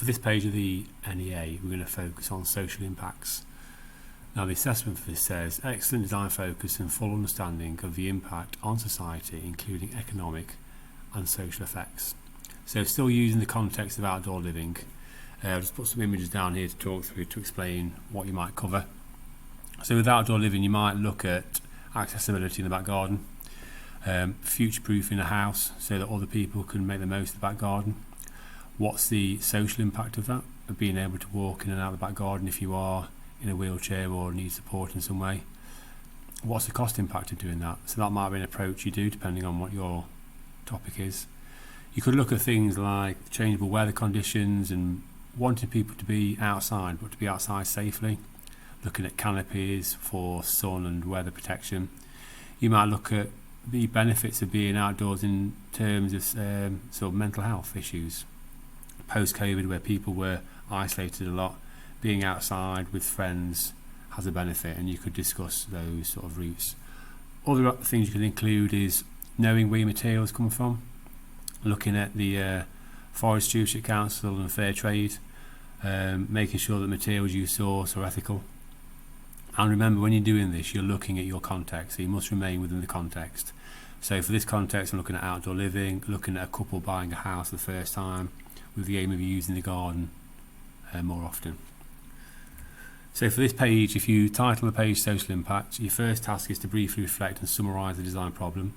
For this page of the NEA, we're going to focus on social impacts. Now the assessment for this says, excellent design focus and full understanding of the impact on society, including economic and social effects. So still using the context of outdoor living, I'll just put some images down here to talk through to explain what you might cover. So with outdoor living, you might look at accessibility in the back garden, future-proofing a house so that other people can make the most of the back garden. What's the social impact of that, of being able to walk in and out of the back garden if you are in a wheelchair or need support in some way? What's the cost impact of doing that? So that might be an approach you do depending on what your topic is. You could look at things like changeable weather conditions and wanting people to be outside, but to be outside safely. Looking at canopies for sun and weather protection. You might look at the benefits of being outdoors in terms of sort of mental health issues. Post-COVID, where people were isolated a lot, being outside with friends has a benefit, and you could discuss those sort of routes. Other things you could include is knowing where your materials come from, looking at the Forest Stewardship Council and Fair Trade, making sure that materials you source are ethical. And remember, when you're doing this, you're looking at your context, so you must remain within the context. So for this context, I'm looking at outdoor living, looking at a couple buying a house for the first time, with the aim of using the garden more often. So for this page, if you title the page Social Impact, your first task is to briefly reflect and summarise the design problem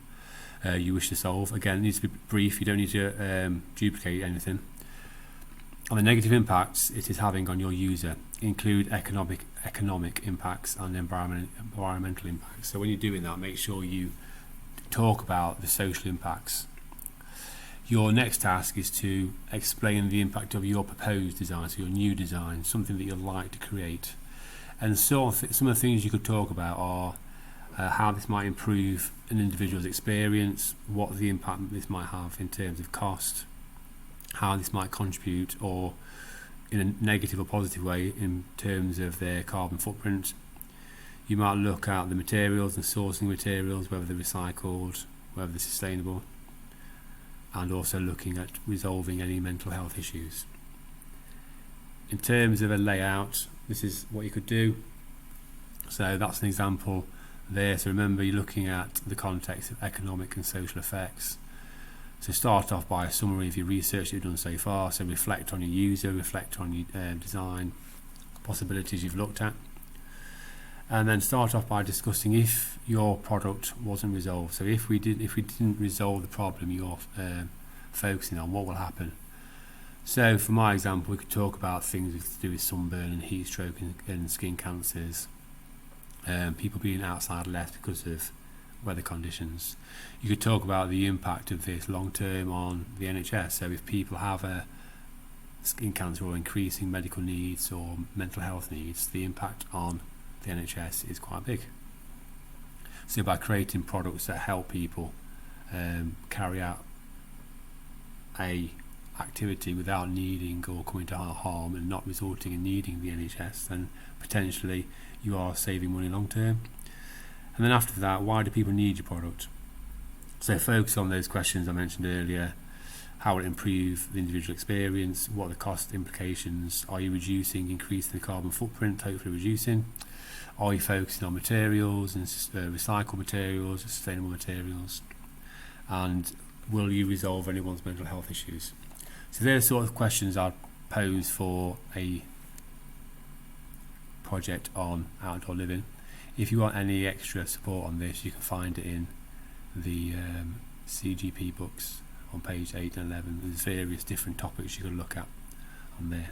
you wish to solve. Again, it needs to be brief, you don't need to duplicate anything. On the negative impacts it is having on your user, include economic impacts and environmental impacts. So when you're doing that, make sure you talk about the social impacts. Your next task is to explain the impact of your proposed design, so your new design, something that you'd like to create. And some of the things you could talk about are how this might improve an individual's experience, what the impact this might have in terms of cost, how this might contribute or in a negative or positive way in terms of their carbon footprint. You might look at the materials and sourcing materials, whether they're recycled, whether they're sustainable, and also looking at resolving any mental health issues. In terms of a layout, this is what you could do. So that's an example there. So remember, you're looking at the context of economic and social effects. So start off by a summary of your research you've done so far. So reflect on your user, reflect on your design possibilities you've looked at. And then start off by discussing if your product wasn't resolved. So if we didn't resolve the problem you're focusing on, what will happen? So for my example, we could talk about things to do with sunburn and heat stroke and skin cancers, people being outside less because of weather conditions. You could talk about the impact of this long term on the NHS. So if people have a skin cancer or increasing medical needs or mental health needs, the impact on the NHS is quite big. So by creating products that help people carry out a activity without needing or coming to harm and not resulting in needing the NHS, then potentially you are saving money long term. And then after that, why do people need your product? So focus on those questions I mentioned earlier. How will it improve the individual experience? What are the cost implications? Are you reducing, increasing the carbon footprint, hopefully reducing? Are you focusing on materials and recycled materials, sustainable materials? And will you resolve anyone's mental health issues? So they're the sort of questions I'd pose for a project on outdoor living. If you want any extra support on this, you can find it in the CGP books on page 8 and 11. There's various different topics you can look at on there.